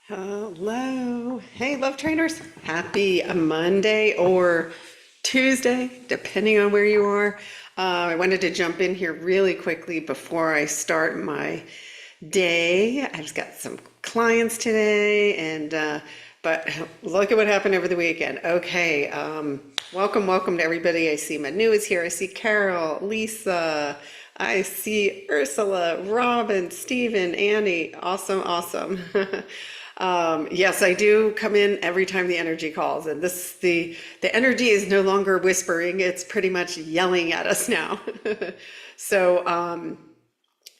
Hello. Hey, love trainers. Happy Monday or Tuesday, depending on where you are. I wanted to jump in here really quickly before I start my day. I just got some clients today, but look at what happened over the weekend. Okay, welcome to everybody. I see Manu is here. I see Carol, Lisa. I see Ursula, Robin, Stephen, Annie. Awesome. Yes, I do come in every time the energy calls, and the energy is no longer whispering; it's pretty much yelling at us now. So,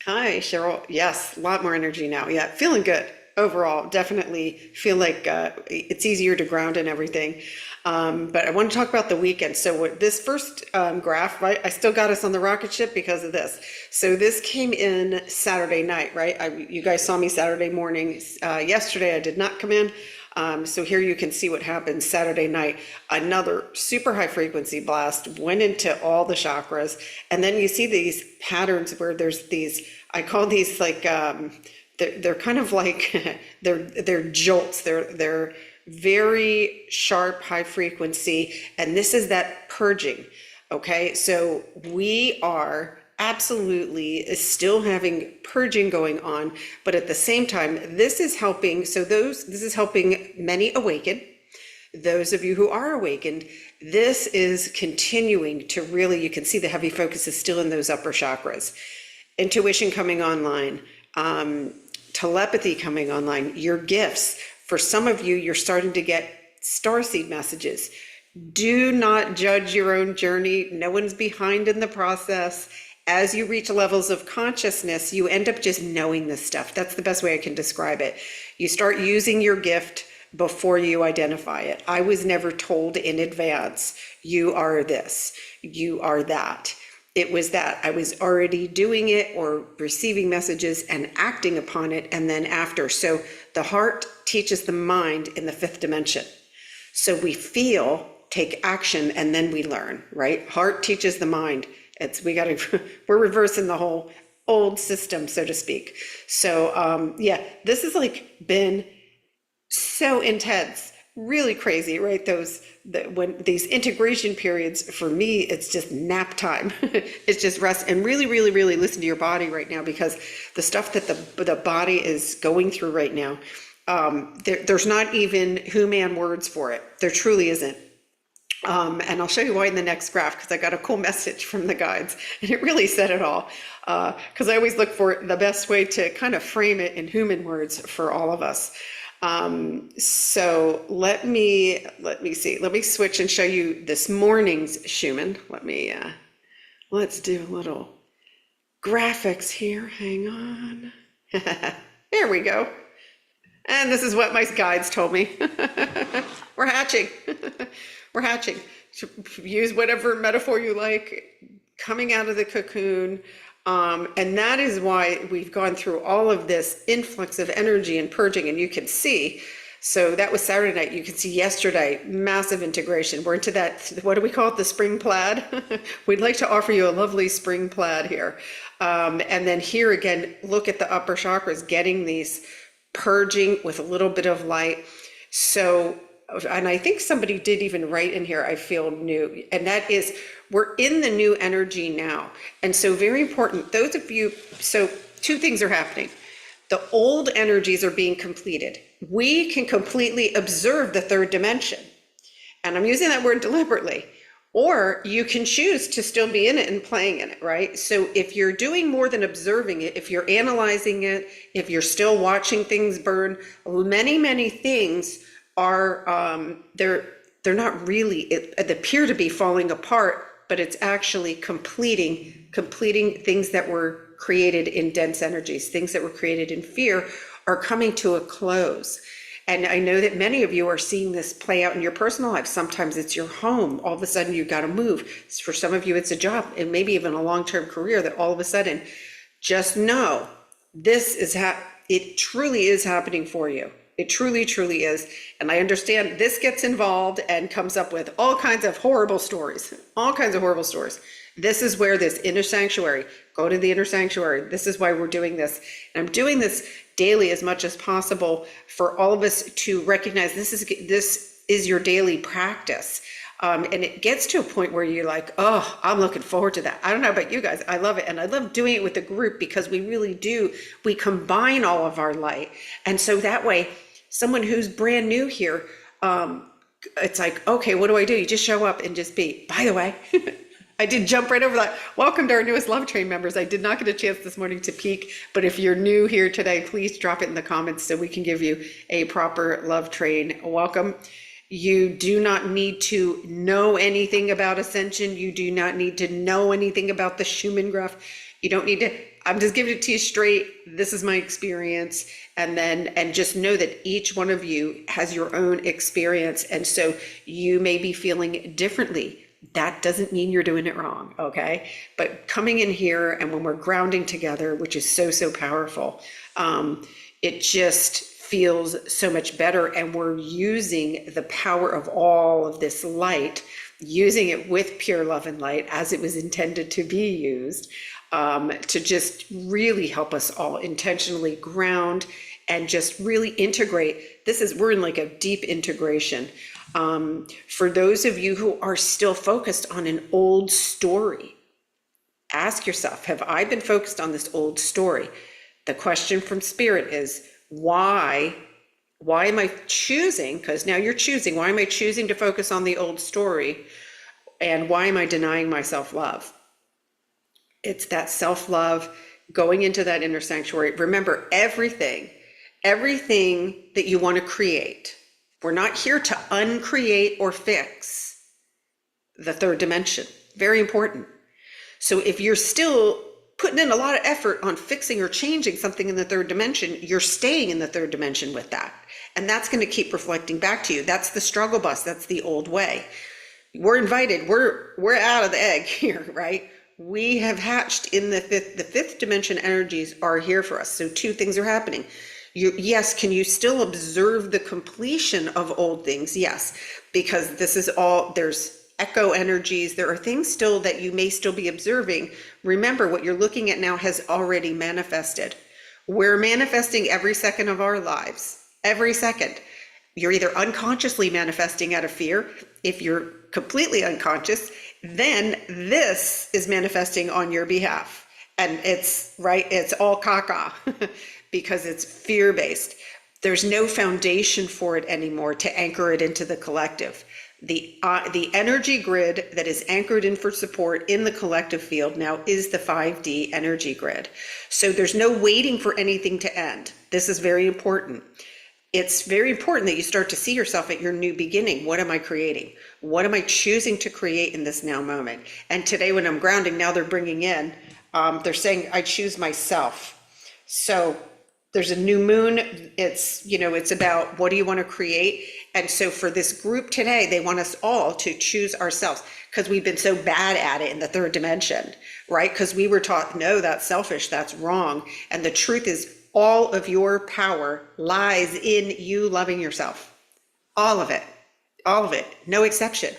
hi, Cheryl. Yes, a lot more energy now. Yeah, feeling good overall. Definitely feel like it's easier to ground and everything. But I want to talk about the weekend. So this first graph, right? I still got us on the rocket ship because of this. So this came in Saturday night, right? You guys saw me Saturday morning. Yesterday I did not come in. So here you can see what happened Saturday night. Another super high frequency blast went into all the chakras. And then you see these patterns where there's these, I call these like, they're kind of like, they're jolts. They're very sharp, high frequency. And this is that purging. Okay. So we are absolutely still having purging going on, but at the same time, this is helping. So this is helping many awaken. Those of you who are awakened, this is continuing to really, you can see the heavy focus is still in those upper chakras. Intuition coming online, telepathy coming online, your gifts. For some of you, you're starting to get starseed messages. Do not judge your own journey. No one's behind in the process. As you reach levels of consciousness, you end up just knowing this stuff. That's the best way I can describe it. You start using your gift before you identify it. I was never told in advance, you are this, you are that. It was that I was already doing it or receiving messages and acting upon it, and then after. So the heart teaches the mind in the fifth dimension. So we feel, take action, and then we learn, right? Heart teaches the mind. We're reversing the whole old system, so to speak. So yeah, this has like been so intense, really crazy, right? When these integration periods, for me, it's just nap time. It's just rest and really listen to your body right now, because the stuff that the body is going through right now, there's not even human words for it. There truly isn't. And I'll show you why in the next graph, because I got a cool message from the guides, and it really said it all. Because I always look for the best way to kind of frame it in human words for all of us. So let me see. Let me switch and show you this morning's Schumann. Let's do a little graphics here. Hang on. There we go. And this is what my guides told me. We're hatching. We're hatching. Use whatever metaphor you like, coming out of the cocoon. And that is why we've gone through all of this influx of energy and purging. And you can see, so that was Saturday night. You can see yesterday, massive integration. We're into that, what do we call it? The spring plaid. We'd like to offer you a lovely spring plaid here. And then here again, look at the upper chakras, getting these purging with a little bit of light. So, and I think somebody did even write in here, I feel new, and that is, we're in the new energy now. And so very important, those of you, so two things are happening. The old energies are being completed. We can completely observe the third dimension. And I'm using that word deliberately. Or you can choose to still be in it and playing in it, right? So if you're doing more than observing it, if you're analyzing it, if you're still watching things burn, many things are, they're not really, they appear to be falling apart, but it's actually completing things that were created in dense energies, things that were created in fear are coming to a close. And I know that many of you are seeing this play out in your personal life. Sometimes it's your home. All of a sudden you've got to move. For some of you, it's a job and maybe even a long-term career that all of a sudden, just know this is, it truly is happening for you. It truly, truly is. And I understand this gets involved and comes up with all kinds of horrible stories, all kinds of horrible stories. This is where this inner sanctuary, go to the inner sanctuary. This is why we're doing this. And I'm doing this daily as much as possible for all of us to recognize this is your daily practice. And it gets to a point where you're like, oh, I'm looking forward to that. I don't know about you guys. I love it. And I love doing it with the group because we really do. We combine all of our light. And so that way, someone who's brand new here, it's like, okay, what do? You just show up and just be. By the way, I did jump right over that. Welcome to our newest Love Train members. I did not get a chance this morning to peek, but if you're new here today, please drop it in the comments so we can give you a proper Love Train welcome. You do not need to know anything about Ascension. You do not need to know anything about the Schumann graph. You don't need to, I'm just giving it to you straight. This is my experience. And just know that each one of you has your own experience. And so you may be feeling differently. That doesn't mean you're doing it wrong, okay? But coming in here and when we're grounding together, which is so, so powerful, it just feels so much better. And we're using the power of all of this light, using it with pure love and light as it was intended to be used, to just really help us all intentionally ground and just really integrate. We're in like a deep integration. For those of you who are still focused on an old story, ask yourself, have I been focused on this old story? The question from Spirit is, why am I choosing, because now you're choosing, why am I choosing to focus on the old story? And why am I denying myself love? It's that self-love, going into that inner sanctuary. Remember, everything that you want to create, we're not here to uncreate or fix the third dimension. Very important. So if you're still putting in a lot of effort on fixing or changing something in the third dimension, you're staying in the third dimension with that. And that's going to keep reflecting back to you. That's the struggle bus. That's the old way. We're invited. We're out of the egg here, right? We have hatched in the fifth dimension. Energies are here for us. So two things are happening. Yes, can you still observe the completion of old things? Yes, because this is all, there's echo energies. There are things still that you may still be observing. Remember, what you're looking at now has already manifested. We're manifesting every second of our lives, every second. You're either unconsciously manifesting out of fear. If you're completely unconscious, then this is manifesting on your behalf. And it's right, it's all caca because it's fear-based. There's no foundation for it anymore to anchor it into the collective. The energy grid that is anchored in for support in the collective field now is the 5D energy grid. So there's no waiting for anything to end. This is very important. It's very important that you start to see yourself at your new beginning. What am I creating? What am I choosing to create in this now moment? And today when I'm grounding, now they're bringing in, they're saying, I choose myself. So there's a new moon. It's about what do you want to create? And so for this group today, they want us all to choose ourselves because we've been so bad at it in the third dimension, right? Because we were taught, no, that's selfish, that's wrong. And the truth is all of your power lies in you loving yourself. All of it, no exception.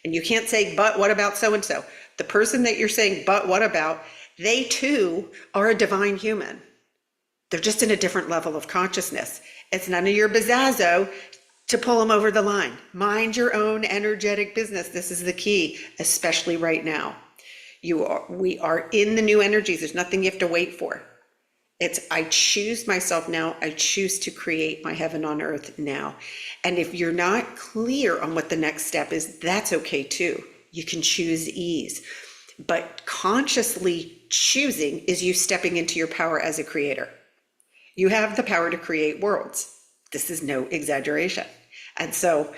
And you can't say, but what about so-and-so? The person that you're saying, but what about, they too are a divine human. They're just in a different level of consciousness. It's none of your bizazzo to pull them over the line. Mind your own energetic business. This is the key, especially right now. We are in the new energies. There's nothing you have to wait for. It's, I choose myself now. I choose to create my heaven on earth now. And if you're not clear on what the next step is, that's okay too. You can choose ease. But consciously choosing is you stepping into your power as a creator. You have the power to create worlds. This is no exaggeration. And so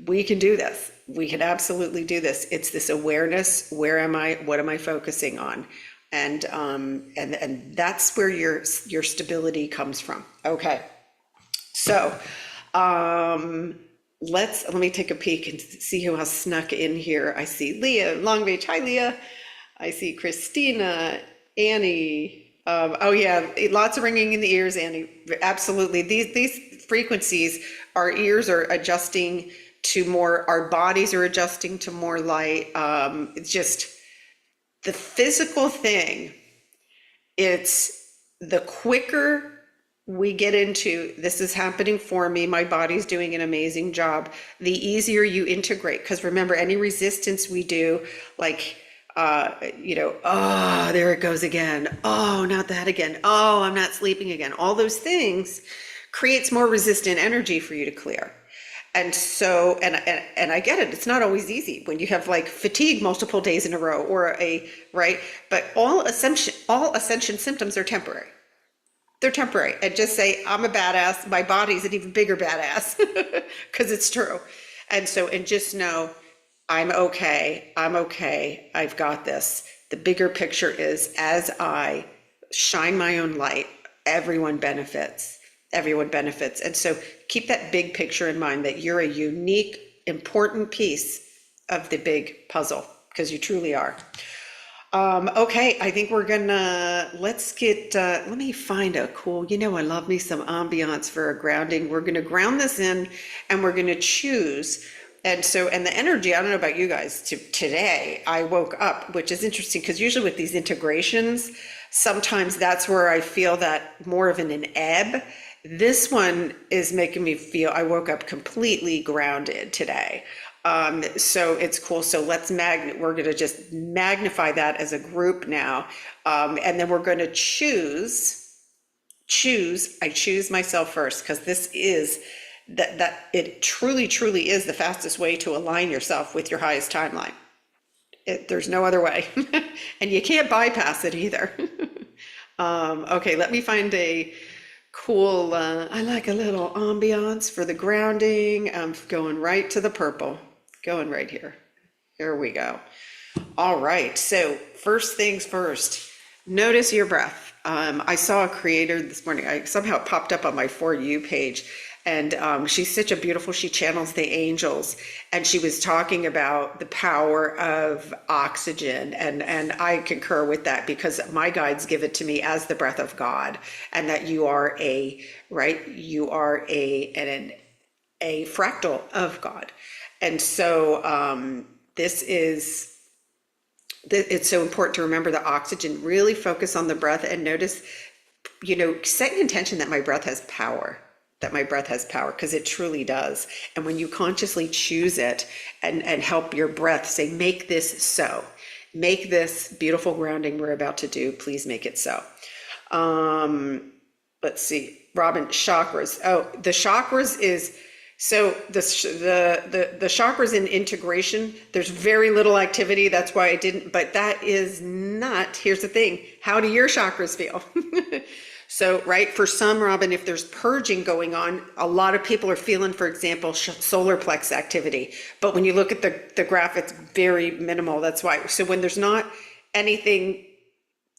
we can do this. We can absolutely do this. It's this awareness. Where am I? What am I focusing on? And that's where your stability comes from. Okay. So let me take a peek and see who else snuck in here. I see Leah, Long Beach. Hi, Leah. I see Christina, Annie. Oh yeah, lots of ringing in the ears, Annie. Absolutely. These frequencies, our ears are adjusting to more, our bodies are adjusting to more light. It's just the physical thing. It's the quicker we get into this is happening for me, my body's doing an amazing job, the easier you integrate. Because remember, any resistance we do, like, oh, there it goes again. Oh, not that again. Oh, I'm not sleeping again. All those things creates more resistant energy for you to clear. And so, and I get it. It's not always easy when you have like fatigue multiple days in a row or right? But all ascension symptoms are temporary. They're temporary. And just say, I'm a badass. My body's an even bigger badass because it's true. And so, and just know, I'm okay. I'm okay. I've got this. The bigger picture is, as I shine my own light, everyone benefits. Everyone benefits. And so keep that big picture in mind, that you're a unique, important piece of the big puzzle, because you truly are. Okay, I think we're gonna, let me find a cool, I love me some ambiance for a grounding. We're gonna ground this in, and we're gonna choose. And so, and the energy, I don't know about you guys, today I woke up, which is interesting because usually with these integrations, sometimes that's where I feel that more of an ebb. This one is making me feel, I woke up completely grounded today. So it's cool. So we're going to just magnify that as a group now. And then we're going to I choose myself first, because this is that it truly, truly is the fastest way to align yourself with your highest timeline. There's no other way. And you can't bypass it either. Okay, let me find a cool, I like a little ambiance for the grounding. I'm going right to the purple, going right here. Here we go. All right, so first things first, notice your breath. I saw a creator this morning, somehow it popped up on my For You page, and she's such a beautiful, she channels the angels, and she was talking about the power of oxygen, and I concur with that, because my guides give it to me as the breath of God, and that you are a fractal of God. And so it's so important to remember the oxygen, really focus on the breath, and notice, set an intention that my breath has power, because it truly does. And when you consciously choose it and help your breath say, make this so, make this beautiful grounding we're about to do, please make it so. Let's see, Robin, chakras. Oh, the chakras is, so the chakras in integration, there's very little activity. That's why I didn't, but that is not, here's the thing. How do your chakras feel? So, right, for some, Robin, if there's purging going on, a lot of people are feeling, for example, solar plex activity. But when you look at the graph, it's very minimal. That's why. So when there's not anything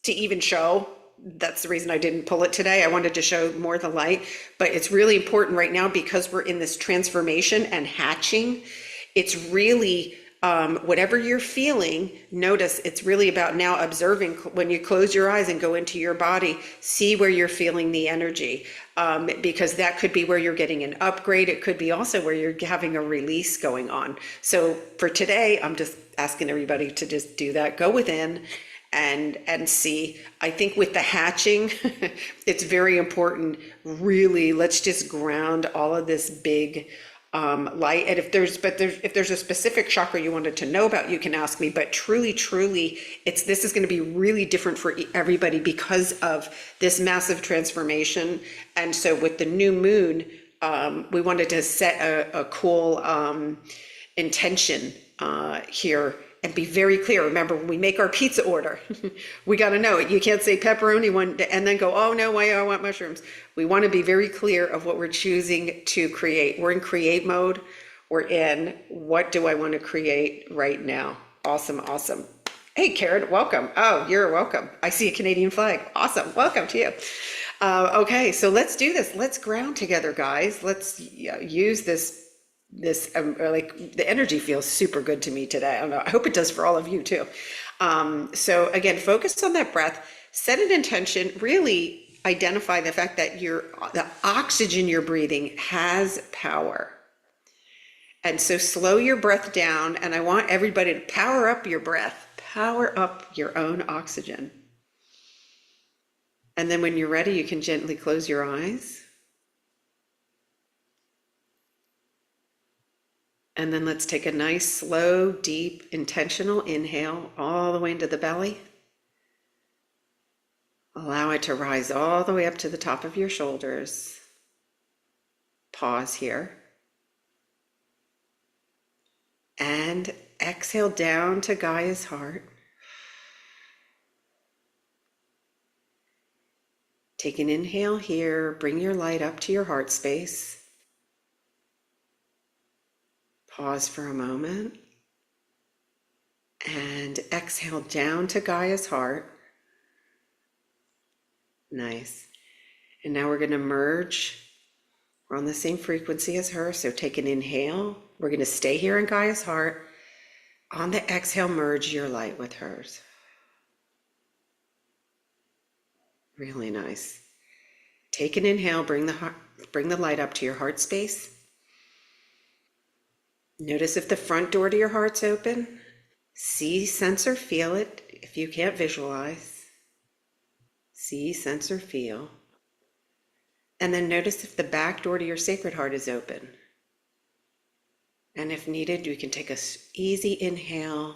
to even show, that's the reason I didn't pull it today. I wanted to show more of the light. But it's really important right now, because we're in this transformation and hatching. It's really, whatever you're feeling, notice it's really about now observing. When you close your eyes and go into your body, see where you're feeling the energy, because that could be where you're getting an upgrade. It could be also where you're having a release going on. So for today, I'm just asking everybody to just do that. Go within and see. I think with the hatching, it's very important. Really, let's just ground all of this big light. And if there's a specific chakra you wanted to know about, you can ask me. But truly, this is going to be really different for everybody because of this massive transformation. And so with the new moon, we wanted to set a cool intention here. And be very clear. Remember, when we make our pizza order, we got to know it. You can't say pepperoni and then go, oh no, why I want mushrooms. We want to be very clear of what we're choosing to create. We're in create mode. We're in, what do I want to create right now? Awesome. Hey, Karen, welcome. Oh, you're welcome. I see a Canadian flag. Awesome. Welcome to you. Okay, so let's do this. Let's ground together, guys. Let's use this like the energy feels super good to me today. I don't know. I hope it does for all of you too. So again, focus on that breath, set an intention, really identify the fact that the oxygen you're breathing has power. And so slow your breath down, and I want everybody to power up your breath, power up your own oxygen. And then when you're ready, you can gently close your eyes. And then let's take a nice, slow, deep, intentional inhale all the way into the belly. Allow it to rise all the way up to the top of your shoulders. Pause here. And exhale down to Gaia's heart. Take an inhale here. Bring your light up to your heart space. Pause for a moment. And exhale down to Gaia's heart. Nice. And now we're going to merge. We're on the same frequency as her. So take an inhale. We're going to stay here in Gaia's heart. On the exhale, merge your light with hers. Really nice. Take an inhale. Bring the light up to your heart space. Notice if the front door to your heart's open. See, sense, or feel it if you can't visualize. See, sense, or feel. And then notice if the back door to your sacred heart is open. And if needed, you can take an easy inhale.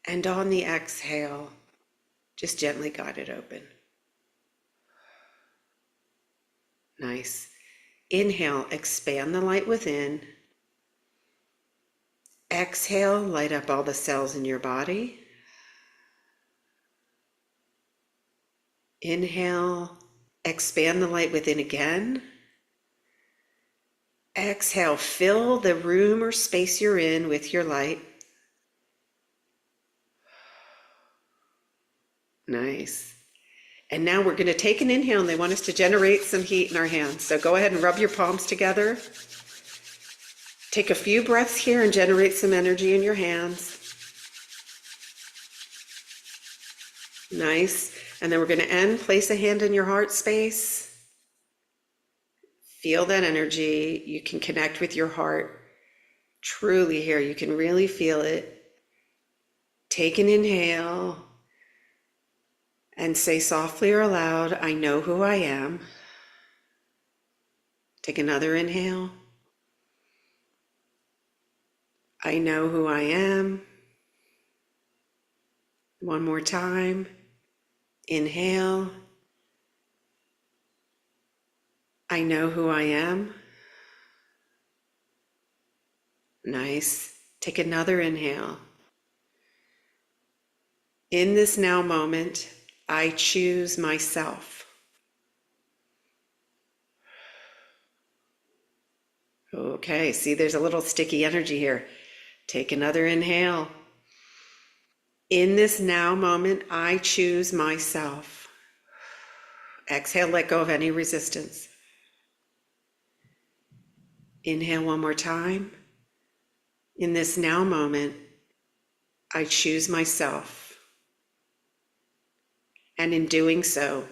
And on the exhale, just gently guide it open. Nice. Inhale, expand the light within. Exhale, light up all the cells in your body. Inhale, expand the light within again. Exhale, fill the room or space you're in with your light. Nice. And now we're going to take an inhale, and they want us to generate some heat in our hands. So go ahead and rub your palms together. Take a few breaths here and generate some energy in your hands. Nice. And then we're going to end. Place a hand in your heart space. Feel that energy. You can connect with your heart truly here. You can really feel it. Take an inhale and say softly or aloud, I know who I am. Take another inhale. I know who I am. One more time. Inhale. I know who I am. Nice. Take another inhale. In this now moment, I choose myself. Okay, see, there's a little sticky energy here. Take another inhale. In this now moment, I choose myself. Exhale, let go of any resistance. Inhale one more time. In this now moment, I choose myself. And in doing so,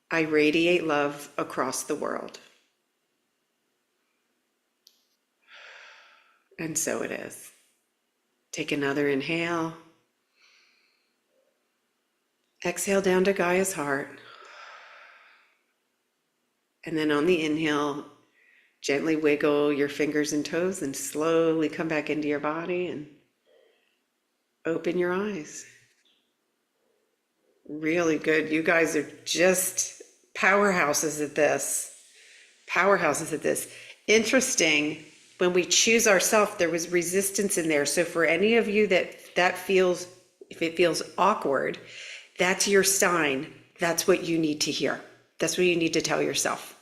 I radiate love across the world. And so it is. Take another inhale. Exhale down to Gaia's heart. And then on the inhale, gently wiggle your fingers and toes and slowly come back into your body and open your eyes. Really good. You guys are just powerhouses at this. Powerhouses at this. Interesting. When we choose ourselves, there was resistance in there. So for any of you that feels, if it feels awkward, that's your sign. That's what you need to hear. That's what you need to tell yourself.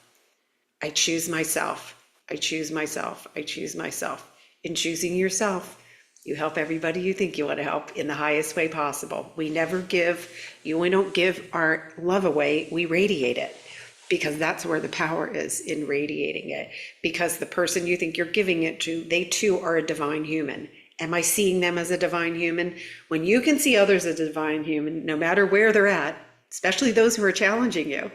I choose myself. I choose myself. I choose myself. In choosing yourself, you help everybody you think you want to help in the highest way possible. We never give, we don't give our love away, we radiate it. Because that's where the power is, in radiating it. Because the person you think you're giving it to, they too are a divine human. Am I seeing them as a divine human? When you can see others as a divine human, no matter where they're at, especially those who are challenging you.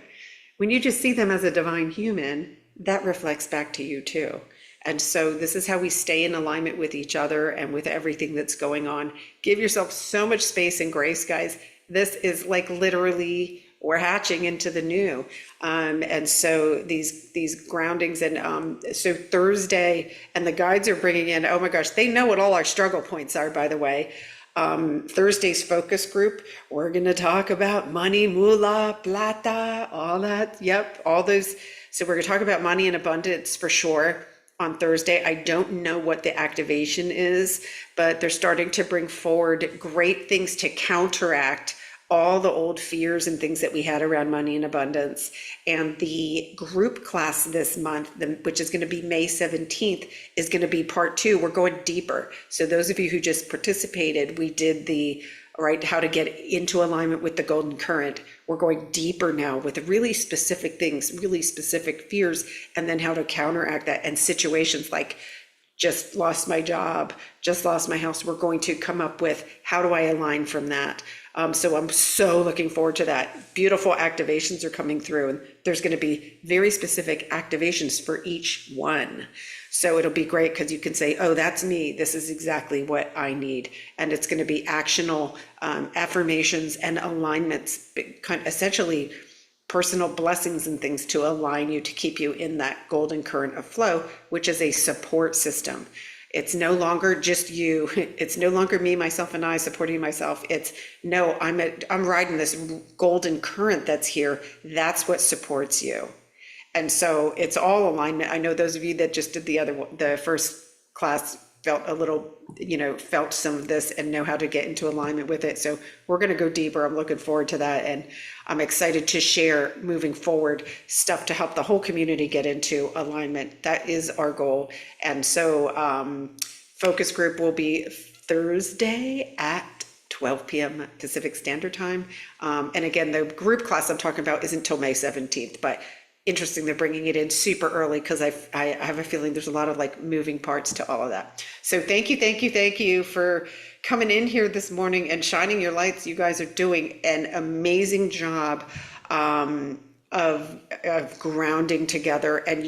When you just see them as a divine human, that reflects back to you too. And so this is how we stay in alignment with each other and with everything that's going on. Give yourself so much space and grace, guys. This is like literally, we're hatching into the new. And so these groundings, and so Thursday, and the guides are bringing in, oh my gosh, they know what all our struggle points are, by the way. Thursday's focus group, we're going to talk about money, moolah, plata, all that. Yep, all those. So we're going to talk about money and abundance for sure on Thursday. I don't know what the activation is, but they're starting to bring forward great things to counteract all the old fears and things that we had around money and abundance. And the group class this month, which is going to be May 17th, is going to be part 2. We're going deeper. So those of you who just participated, we did how to get into alignment with the golden current. We're going deeper now with really specific things, really specific fears, and then how to counteract that, and situations like just lost my job, just lost my house. We're going to come up with, how do I align from that? So I'm so looking forward to that. Beautiful activations are coming through, and there's going to be very specific activations for each one. So it'll be great because you can say, oh, that's me. This is exactly what I need. And it's going to be actionable affirmations and alignments, essentially personal blessings and things to align you, to keep you in that golden current of flow, which is a support system. It's no longer just you. It's no longer me, myself, and I supporting myself. It's no, I'm riding this golden current that's here. That's what supports you. And so it's all alignment. I know those of you that just did the first class felt a little, felt some of this and know how to get into alignment with it. So we're going to go deeper. I'm looking forward to that. And I'm excited to share moving forward stuff to help the whole community get into alignment. That is our goal. And so focus group will be Thursday at 12 p.m. Pacific Standard Time. And again, the group class I'm talking about isn't until May 17th, but interesting, they're bringing it in super early because I have a feeling there's a lot of moving parts to all of that. So thank you for coming in here this morning and shining your lights. You guys are doing an amazing job of grounding together, and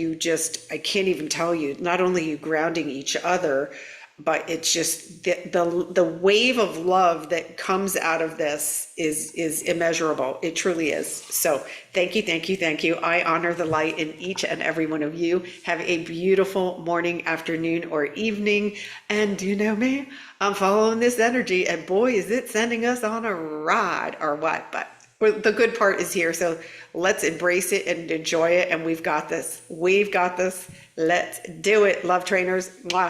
I can't even tell you, not only you grounding each other, but it's just the wave of love that comes out of this is immeasurable. It truly is. So thank you. I honor the light in each and every one of you. Have a beautiful morning, afternoon, or evening. And you know me, I'm following this energy, and boy, is it sending us on a ride or what. But the good part is here. So let's embrace it and enjoy it. And we've got this. Let's do it. Love trainers. Mwah.